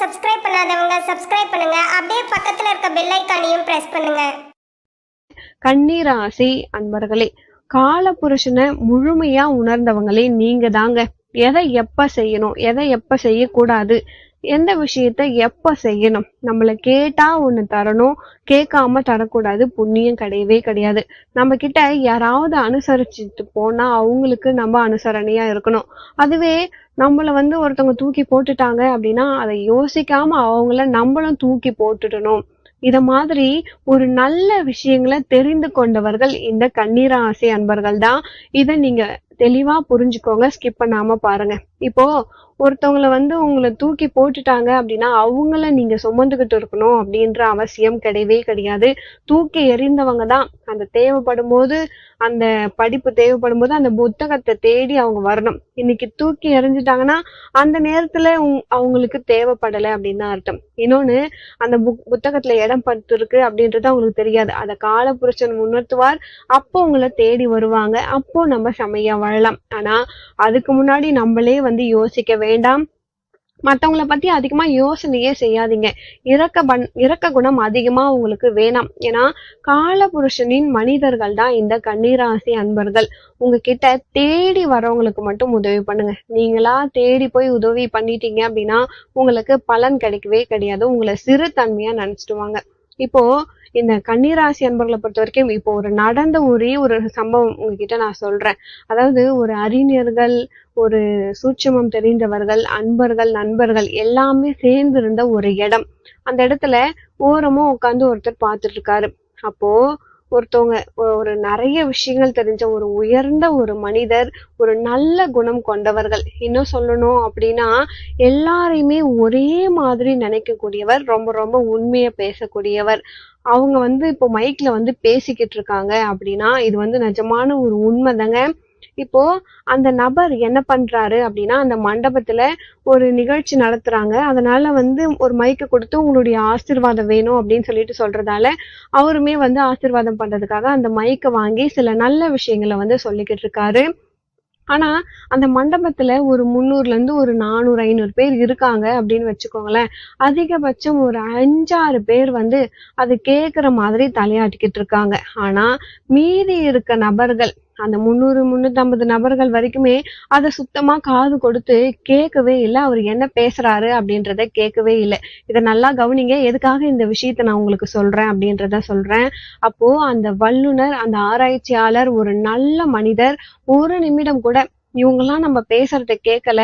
Subscribe பண்ணாதவங்க subscribe பண்ணுங்க. அப்படியே பக்கத்துல இருக்க பெல் ஐகானையும் பிரஸ் பண்ணுங்க. கன்னிராசி அன்பர்களே, காலபுருஷனை முழுமையா உணர்ந்தவங்களே நீங்க தாங்க. எதை எப்ப செய்யணும், எதை எப்ப செய்யக்கூடாது, எந்த விஷயத்த எப்ப செய்யணும், நம்மள கேட்டா ஒண்ணு தரணும், கேட்காம தரக்கூடாது. புண்ணியம் கிடையவே கிடையாது. நம்ம கிட்ட யாராவது அனுசரிச்சுட்டு போனா அவங்களுக்கு நம்ம அனுசரணையா இருக்கணும். அதுவே நம்மள ஒருத்தவங்க தூக்கி போட்டுட்டாங்க அப்படின்னா அதை யோசிக்காம அவங்கள நம்மளும் தூக்கி போட்டுடணும். இத மாதிரி ஒரு நல்ல விஷயங்களை தெரிந்து கொண்டவர்கள் இந்த கன்னிராசி அன்பர்கள் தான். இத நீங்க தெளிவா புரிஞ்சுக்கோங்க, ஸ்கிப் பண்ணாம பாருங்க. இப்போ ஒருத்தவங்கள உங்களை தூக்கி போட்டுட்டாங்க அப்படின்னா அவங்கள நீங்க சுமந்துகிட்டு இருக்கணும் அப்படின்ற அவசியம் கிடையவே கிடையாது. தூக்கி எறிந்தவங்க தான் அந்த தேவைப்படும் போது, அந்த படிப்பு தேவைப்படும் போது அந்த புத்தகத்தை தேடி அவங்க வரணும். இன்னைக்கு தூக்கி எறிஞ்சிட்டாங்கன்னா அந்த நேரத்துல அவங்களுக்கு தேவைப்படலை அப்படின்னு தான் அர்த்தம். இன்னொன்னு, அந்த புத்தகத்துல இடம் படுத்திருக்கு அப்படின்றது அவங்களுக்கு தெரியாது. அத காலபுருஷன் உணர்த்துவார். அப்போ உங்களை தேடி வருவாங்க. அப்போ நம்ம செமையா வாழலாம். ஆனா அதுக்கு முன்னாடி நம்மளே யோசிக்க வேண்டாம். மத்தவங்கள பத்தி அதிகமா யோசனையே செய்யாதீங்க. இரக்க குணம் அதிகமா உங்களுக்கு வேணாம். ஏன்னா காலபுருஷனின் மனிதர்கள் தான் இந்த கன்னிராசி அன்பர்கள். உங்ககிட்ட தேடி வரவங்களுக்கு மட்டும் உதவி பண்ணுங்க. நீங்களா தேடி போய் உதவி பண்ணிட்டீங்க அப்படின்னா உங்களுக்கு பலன் கிடைக்கவே கிடையாது. உங்களை சிறு தன்மையா நினைச்சிடுவாங்க. இப்போ இந்த கன்னிராசி அன்பர்களை பொறுத்த வரைக்கும் இப்போ நடந்த ஒரே ஒரு சம்பவம் உங்ககிட்ட நான் சொல்றேன். அதாவது ஒரு அறிஞர்கள், ஒரு சூட்சமம் தெரிந்தவர்கள், அன்பர்கள், நண்பர்கள் எல்லாமே சேர்ந்து இருந்த ஒரு இடம். அந்த இடத்துல ஓரமா உட்கார்ந்து ஒருத்தர் பார்த்துட்டு இருக்காரு. அப்போ ஒருத்தவங்க, ஒரு நிறைய விஷயங்கள் தெரிஞ்ச ஒரு உயர்ந்த ஒரு மனிதர், ஒரு நல்ல குணம் கொண்டவர்கள், இன்னும் சொல்லணும் அப்படின்னா எல்லாரையுமே ஒரே மாதிரி நினைக்கக்கூடியவர், ரொம்ப ரொம்ப உண்மையை பேசக்கூடியவர். அவங்க இப்போ மைக்ல பேசிக்கிட்டு இருக்காங்க அப்படின்னா இது நிஜமான ஒரு உண்மைதாங்க. இப்போ அந்த நபர் என்ன பண்றாரு அப்படின்னா, அந்த மண்டபத்துல ஒரு நிகழ்ச்சி நடத்துறாங்க. அதனால ஒரு மைக்க கொடுத்து உங்களுடைய ஆசீர்வாதம் வேணும் அப்படின்னு சொல்லிட்டு சொல்றதால அவருமே ஆசீர்வாதம் பண்றதுக்காக அந்த மைக்க வாங்கி சில நல்ல விஷயங்களை சொல்லிக்கிட்டு இருக்காரு. ஆனா அந்த மண்டபத்துல ஒரு 300ல இருந்து ஒரு 400, 500 பேர் இருக்காங்க அப்படின்னு வச்சுக்கோங்களேன். அதிகபட்சம் ஒரு 5-6 பேர் அது கேக்குற மாதிரி தலையாட்டிக்கிட்டு இருக்காங்க. ஆனா மீதி இருக்க நபர்கள், அந்த 300, 350 நபர்கள் வரைக்குமே அதை சுத்தமா காது கொடுத்து கேட்கவே இல்லை. அவர் என்ன பேசுறாரு அப்படின்றத கேட்கவே இல்லை. இதை நல்லா கவனிங்க. எதுக்காக இந்த விஷயத்த நான் உங்களுக்கு சொல்றேன் அப்படின்றத சொல்றேன். அப்போ அந்த வல்லுனர், அந்த ஆராய்ச்சியாளர், ஒரு நல்ல மனிதர் ஒரு நிமிடம் கூட இவங்கெல்லாம் நம்ம பேசுறத கேட்கல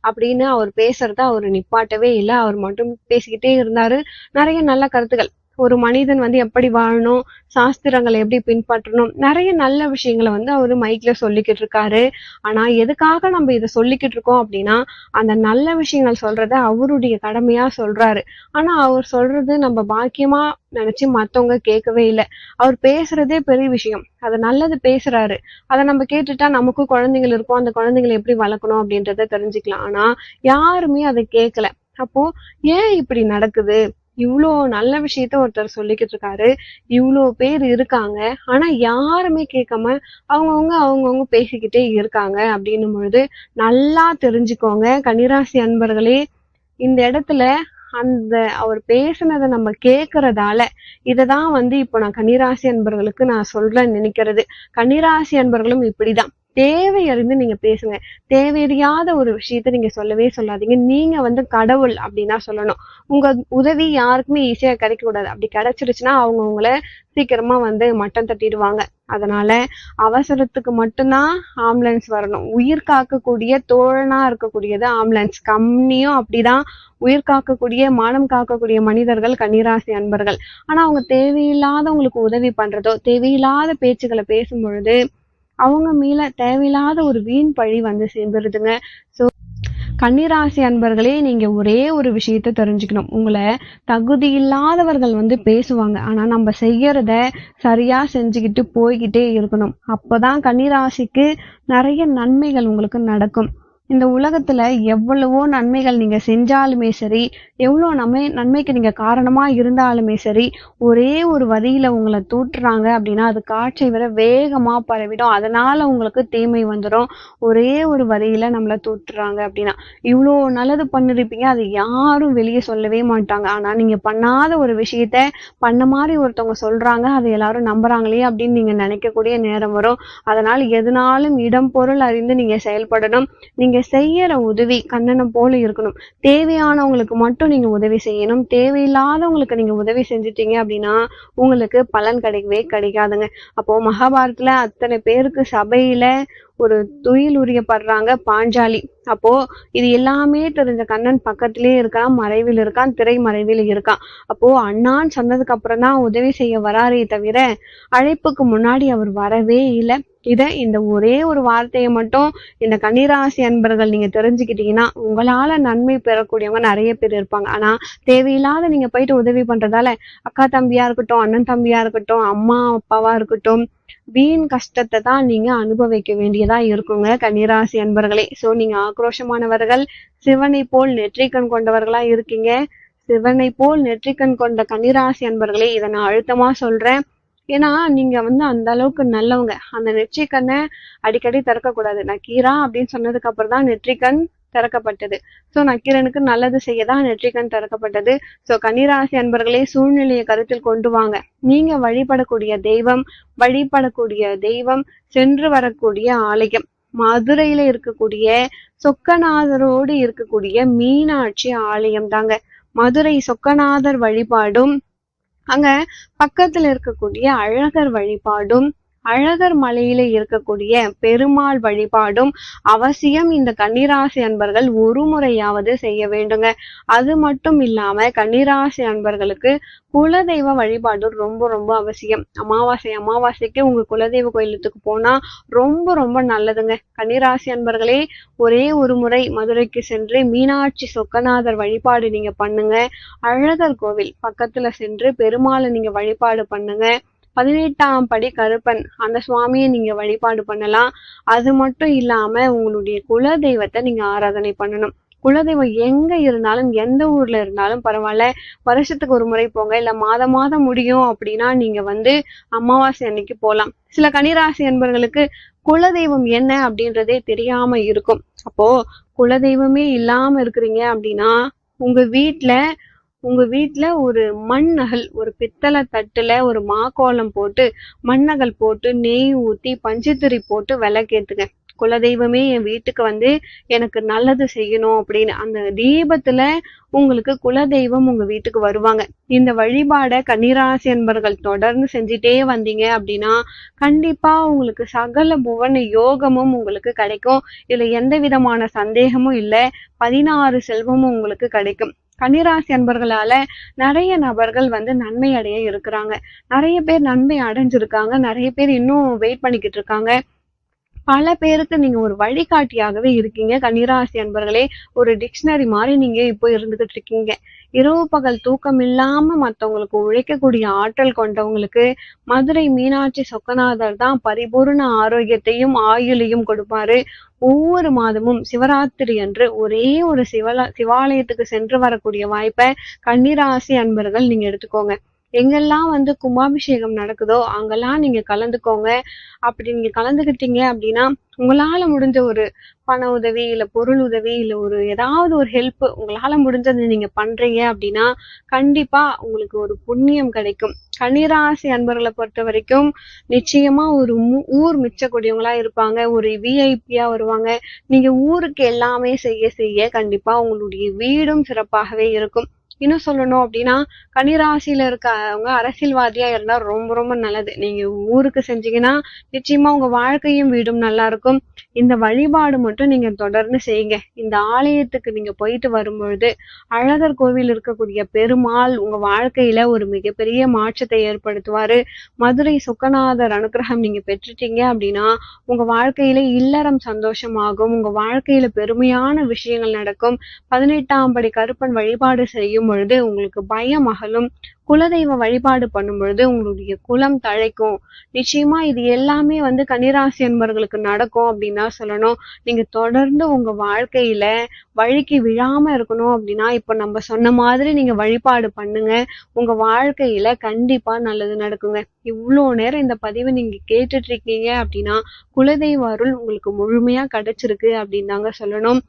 அப்படின்னு அவர் பேசுறத அவர் நிப்பாட்டவே இல்லை. அவர் மட்டும் பேசிக்கிட்டே இருந்தாரு. நிறைய நல்ல கருத்துக்கள், ஒரு மனிதன் எப்படி வாழணும், சாஸ்திரங்களை எப்படி பின்பற்றணும், நிறைய நல்ல விஷயங்களை அவரு மைக்ல சொல்லிக்கிட்டு இருக்காரு. ஆனா எதுக்காக நம்ம இதை சொல்லிக்கிட்டு இருக்கோம் அப்படின்னா, அந்த நல்ல விஷயங்கள் சொல்றத அவருடைய கடமையா சொல்றாரு. ஆனா அவர் சொல்றது நம்ம பாக்கியமா நினைச்சு மத்தவங்க கேட்கவே இல்லை. அவர் பேசுறதே பெரிய விஷயம். அதை நல்லது பேசுறாரு. அதை நம்ம கேட்டுட்டா நமக்கும் குழந்தைகள் இருக்கும், அந்த குழந்தைங்களை எப்படி வளர்க்கணும் அப்படின்றத தெரிஞ்சுக்கலாம். ஆனா யாருமே அதை கேட்கல. அப்போ ஏன் இப்படி நடக்குது? இவ்வளோ நல்ல விஷயத்த ஒருத்தர் சொல்லிக்கிட்டு இருக்காரு, இவ்வளோ பேர் இருக்காங்க, ஆனா யாருமே கேட்காம அவங்கவுங்க பேசிக்கிட்டே இருக்காங்க அப்படின்னும் பொழுது நல்லா தெரிஞ்சுக்கோங்க கன்னிராசி அன்பர்களே. இந்த இடத்துல அந்த அவர் பேசுனதை நம்ம கேட்கறதால இததான் இப்போ நான் கன்னிராசி அன்பர்களுக்கு நான் சொல்றேன்னு நினைக்கிறது. கன்னிராசி அன்பர்களும் இப்படிதான். தேவை அறிந்து நீங்க பேசுங்க. தேவையறியாத ஒரு விஷயத்த நீங்க சொல்லவே சொல்லாதீங்க. நீங்க கடவுள் அப்படின்னா சொல்லணும். உங்க உதவி யாருக்குமே ஈஸியா கிடைக்க கூடாது. அப்படி கிடைச்சிருச்சுன்னா அவங்க உங்களை சீக்கிரமா மட்டம் தட்டிடுவாங்க. அதனால அவசரத்துக்கு மட்டும்தான் ஆம்புலன்ஸ் வரணும். உயிர் காக்கக்கூடிய தோழனா இருக்கக்கூடியது ஆம்புலன்ஸ். கம்மியும் அப்படிதான் உயிர் காக்கக்கூடிய, மானம் காக்கக்கூடிய மனிதர்கள் கன்னிராசி அன்பர்கள். ஆனா அவங்க தேவையில்லாதவங்களுக்கு உதவி பண்றதோ, தேவையில்லாத பேச்சுக்களை பேசும் பொழுது அவங்க மேல தேவையில்லாத ஒரு வீண் பழி சேர்ந்துருதுங்க. சோ கன்னிராசி அன்பர்களே, நீங்க ஒரே ஒரு விஷயத்த தெரிஞ்சுக்கணும். உங்களை தகுதி இல்லாதவர்கள் பேசுவாங்க. ஆனா நம்ம செய்யறத சரியா செஞ்சுக்கிட்டு போய்கிட்டே இருக்கணும். அப்பதான் கன்னிராசிக்கு நிறைய நன்மைகள் உங்களுக்கு நடக்கும். இந்த உலகத்துல எவ்வளவோ நன்மைகள் நீங்க செஞ்சாலுமே சரி, எவ்வளோ நன்மைக்கு நீங்க காரணமா இருந்தாலுமே சரி, ஒரே ஒரு வரியில உங்கள தூற்றுறாங்க அப்படின்னா, அது காற்றை விட வேகமா பரவிடும். அதனால உங்களுக்கு தீமை வந்துரும். ஒரே ஒரு வரியில நம்மள தூற்றுறாங்க அப்படின்னா. இவ்ளோ நல்லது பண்ணிருப்பீங்க. அது யாரும் வெளிய சொல்லவே மாட்டாங்க. ஆனா நீங்க பண்ணாத ஒரு விஷயத்த பண்ண மாரி ஒருத்தவங்க சொல்றாங்க. அத எல்லாரும் நம்புறாங்களே அப்படின்னு நீங்க நினைக்கக்கூடிய நேரம் வரும். அதனால எதுனாலும் இடம், பொருள் அறிந்து நீங்க செயல்படணும். நீங்க செய்யற உதவி கண்ணனை போல இருக்கணும். தேவையானவங்களுக்கு மட்டும் நீங்க உதவி செய்யணும். தேவையில்லாதவங்களுக்கு நீங்க உதவி செஞ்சுட்டீங்க அப்படின்னா உங்களுக்கு பலன் கிடைக்கவே கிடைக்காதுங்க. அப்போ மகாபாரதத்துல அத்தனை பேருக்கு சபையில ஒரு துயில் உரியப்படுறாங்க பாஞ்சாலி. அப்போ இது எல்லாமே தெரிஞ்ச கண்ணன் பக்கத்திலேயே இருக்கான், மறைவில் இருக்கான், திரை மறைவில் இருக்கான். அப்போ அண்ணான்னு சொன்னதுக்கு அப்புறம் தான் உதவி செய்ய வராரே தவிர அழைப்புக்கு முன்னாடி அவர் வரவே இல்லை. இந்த ஒரே ஒரு வார்த்தையை மட்டும் இந்த கன்னிராசி அன்பர்கள் நீங்க தெரிஞ்சுக்கிட்டீங்கன்னா உங்களால நன்மை பெறக்கூடியவங்க நிறைய பேர் இருப்பாங்க. ஆனா தேவையில்லாத நீங்க போயிட்டு உதவி பண்றதால அக்கா தம்பியா இருக்கட்டும், அண்ணன் தம்பியா இருக்கட்டும், அம்மா அப்பாவா இருக்கட்டும், வீண் கஷ்டத்தை தான் நீங்க அனுபவிக்க வேண்டியதா இருக்குங்க கன்னிராசி அன்பர்களே. சோ நீங்க ஆக்ரோஷமானவர்கள், சிவனை போல் நெற்றிக்கண் கொண்டவர்களா இருக்கீங்க. சிவனை போல் நெற்றிக்கண் கொண்ட கன்னிராசி அன்பர்களே, இதை நான் அழுத்தமா சொல்றேன். ஏன்னா நீங்க அந்த அளவுக்கு நல்லவங்க. அந்த நெற்றிக்கண்ணை அடிக்கடி திறக்கக்கூடாது. நக்கீரா அப்படின்னு சொன்னதுக்கு அப்புறம் தான் நெற்றிக்கண் திறக்கப்பட்டது. சோ நக்கீரனுக்கு நல்லது செய்யதான் நெற்றிக்கண் திறக்கப்பட்டது. சோ கன்னிராசி அன்பர்களே, சூழ்நிலையை கருத்தில் கொண்டு வாங்க. நீங்க வழிபடக்கூடிய தெய்வம் சென்று வரக்கூடிய ஆலயம் மதுரையில இருக்கக்கூடிய சொக்கநாதரோடு இருக்கக்கூடிய மீனாட்சி ஆலயம் தாங்க. மதுரை சொக்கநாதர் வழிபாடும் அங்க பக்கத்துல இருக்கக்கூடிய அழகர் வழிபாடும், அழகர் மலையில இருக்கக்கூடிய பெருமாள் வழிபாடும் அவசியம் இந்த கன்னிராசி அன்பர்கள் ஒரு முறையாவது செய்ய வேண்டுங்க. அது மட்டும் இல்லாம கன்னிராசி அன்பர்களுக்கு குலதெய்வ வழிபாடு ரொம்ப ரொம்ப அவசியம். அமாவாசைக்கு உங்க குலதெய்வ கோயிலுக்கு போனா ரொம்ப ரொம்ப நல்லதுங்க. கன்னிராசி அன்பர்களே, ஒரே ஒரு முறை மதுரைக்கு சென்று மீனாட்சி சொக்கநாதர் வழிபாடு நீங்க பண்ணுங்க. அழகர் கோவில் பக்கத்துல சென்று பெருமாளை நீங்க வழிபாடு பண்ணுங்க. 18ஆம் படி கருப்பன் அந்த சுவாமியை நீங்க வழிபாடு பண்ணலாம். அது மட்டும் இல்லாம உங்களுடைய குலதெய்வத்தை நீங்க ஆராதனை பண்ணணும். குலதெய்வம் எங்க இருந்தாலும், எந்த ஊர்ல இருந்தாலும் பரவாயில்ல, வருஷத்துக்கு ஒரு முறை போங்க. இல்ல மாதம் முடியும் அப்படின்னா நீங்க அமாவாசை அன்னைக்கு போலாம். சில கன்னிராசி அன்பர்களுக்கு குலதெய்வம் என்ன அப்படின்றதே தெரியாம இருக்கும். அப்போ குலதெய்வமே இல்லாம இருக்கிறீங்க அப்படின்னா உங்க வீட்டுல ஒரு மண்ணகல், ஒரு பித்தளை தட்டுல ஒரு மாக்கோலம் போட்டு, மண்ணகல் போட்டு, நெய் ஊத்தி, பஞ்சுத்திரி போட்டு விளக்கேத்துங்க. குலதெய்வமே என் வீட்டுக்கு எனக்கு நல்லது செய்யணும் அப்படின்னு அந்த தீபத்துல உங்களுக்கு குலதெய்வம் உங்க வீட்டுக்கு வருவாங்க. இந்த வழிபாட கன்னிராசி அன்பர்கள் தொடர்ந்து செஞ்சுட்டே வந்தீங்க அப்படின்னா கண்டிப்பா உங்களுக்கு சகல புவன யோகமும் உங்களுக்கு கிடைக்கும். இதுல எந்த விதமான சந்தேகமும் இல்லை. 16 செல்வமும் உங்களுக்கு கிடைக்கும். கன்னிராசி அன்பர்களால நிறைய நபர்கள் நன்மை அடைய இருக்கிறாங்க. நிறைய பேர் நன்மை அடைஞ்சிருக்காங்க. நிறைய பேர் இன்னும் வெயிட் பண்ணிக்கிட்டு இருக்காங்க. பல பேருக்கு நீங்க ஒரு வழிகாட்டியாகவே இருக்கீங்க கன்னிராசி அன்பர்களே. ஒரு டிக்ஷனரி மாதிரி நீங்க இப்போ இருந்துகிட்டு இருக்கீங்க. இரவு பகல் தூக்கம் இல்லாம மத்தவங்களுக்கு உழைக்கக்கூடிய ஆற்றல் கொண்டவங்களுக்கு மதுரை மீனாட்சி சொக்கநாதர் தான் பரிபூர்ண ஆரோக்கியத்தையும் ஆயுளையும் கொடுப்பாரு. ஒவ்வொரு மாதமும் சிவராத்திரி அன்று ஒரே ஒரு சிவாலயத்துக்கு சென்று வரக்கூடிய வாய்ப்பை கன்னிராசி அன்பர்கள் நீங்க எடுத்துக்கோங்க. எங்கெல்லாம் கும்பாபிஷேகம் நடக்குதோ அங்கெல்லாம் நீங்க கலந்துக்கோங்க. அப்படி நீங்க கலந்துக்கிட்டீங்க அப்படின்னா உங்களால முடிஞ்ச ஒரு பண உதவி, இல்ல பொருள் உதவி, இல்ல ஏதாவது ஒரு ஹெல்ப் உங்களால முடிஞ்சது நீங்க பண்றீங்க அப்படின்னா கண்டிப்பா உங்களுக்கு ஒரு புண்ணியம் கிடைக்கும். கன்னிராசி அன்பர்களை பொறுத்த வரைக்கும் நிச்சயமா ஒரு ஊர் மிச்சக்கூடியவங்களா இருப்பாங்க. ஒரு விஐபியா வருவாங்க. நீங்க ஊருக்கு எல்லாமே செய்ய கண்டிப்பா உங்களுடைய வீடும் சிறப்பாகவே இருக்கும். இன்னும் சொல்லணும் அப்படின்னா கன்னிராசியில இருக்கவங்க அரசியல்வாதியா இருந்தா ரொம்ப ரொம்ப நல்லது. நீங்க ஊருக்கு செஞ்சீங்கன்னா நிச்சயமா உங்க வாழ்க்கையும் வீடும் நல்லா இருக்கும். இந்த வழிபாடு மட்டும் நீங்க தொடர்ந்து செய்யுங்க. இந்த ஆலயத்துக்கு நீங்க போயிட்டு வரும்பொழுது அழகர் கோவில் இருக்கக்கூடிய பெருமாள் உங்க வாழ்க்கையில ஒரு மிகப்பெரிய மாற்றத்தை ஏற்படுத்துவாரு. மதுரை சொக்கநாதர் அனுகிரகம் நீங்க பெற்றுட்டீங்க அப்படின்னா உங்க வாழ்க்கையில இல்லறம் சந்தோஷமாகும். உங்க வாழ்க்கையில பெருமையான விஷயங்கள் நடக்கும். 18ஆம் படி கருப்பன் வழிபாடு செய்யும் பொழுது உங்களுக்கு பயம் அகலும். குலதெய்வ வழிபாடு பண்ணும் பொழுது உங்களுடைய குலம் தழைக்கும். நிச்சயமா இது எல்லாமே கன்னிராசி அன்பர்களுக்கு நடக்கும் அப்படின்னு தான் சொல்லணும். நீங்க தொடர்ந்து உங்க வாழ்க்கையில வழிக்கு விழாம இருக்கணும் அப்படின்னா இப்ப நம்ம சொன்ன மாதிரி நீங்க வழிபாடு பண்ணுங்க. உங்க வாழ்க்கையில கண்டிப்பா நல்லது நடக்குங்க. இவ்வளோ நேரம் இந்த பதிவை நீங்க கேட்டுட்டு இருக்கீங்க அப்படின்னா குலதெய்வ அருள் உங்களுக்கு முழுமையா கிடைச்சிருக்கு அப்படின்னு தாங்க சொல்லணும்.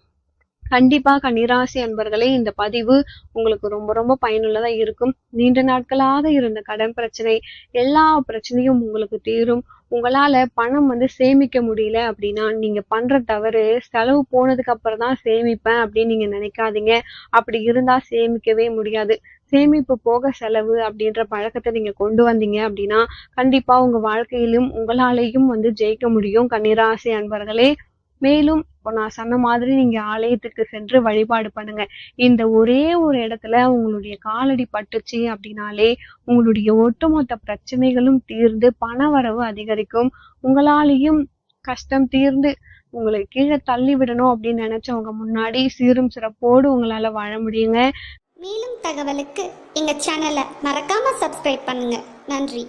கண்டிப்பா கன்னிராசி அன்பர்களே, இந்த பதிவு உங்களுக்கு ரொம்ப ரொம்ப பயனுள்ளதா இருக்கும். நீண்ட நாட்களாக இருந்த கடன் பிரச்சனை, எல்லா பிரச்சனையும் உங்களுக்கு தீரும். உங்களால பணம் சேமிக்க முடியல அப்படின்னா நீங்க பண்ற தவறு செலவு போனதுக்கு அப்புறம் தான் சேமிப்பேன் அப்படின்னு நீங்க நினைக்காதீங்க. அப்படி இருந்தா சேமிக்கவே முடியாது. சேமிப்பு போக செலவு அப்படின்ற பழக்கத்தை நீங்க கொண்டு வந்தீங்க அப்படின்னா கண்டிப்பா உங்க வாழ்க்கையிலும் உங்களாலேயும் ஜெயிக்க முடியும் கன்னிராசி அன்பர்களே. மேலும் இப்போ நான் சொன்ன மாதிரி நீங்க ஆலயத்துக்கு சென்று வழிபாடு பண்ணுங்க. இந்த ஒரே ஒரு இடத்துல உங்களுடைய காலடி பட்டுச்சு அப்படின்னாலே உங்களுடைய ஒட்டுமொத்த பிரச்சனைகளும் தீர்ந்து பணவரவு அதிகரிக்கும். உங்களாலேயும் கஷ்டம் தீர்ந்து உங்களை கீழே தள்ளி விடணும் அப்படின்னு நினைச்சவங்க முன்னாடி சீரும் சிறப்போடு உங்களால வாழ முடியுங்க. மேலும் தகவலுக்கு எங்க சேனலை மறக்காம சப்ஸ்கிரைப் பண்ணுங்க. நன்றி.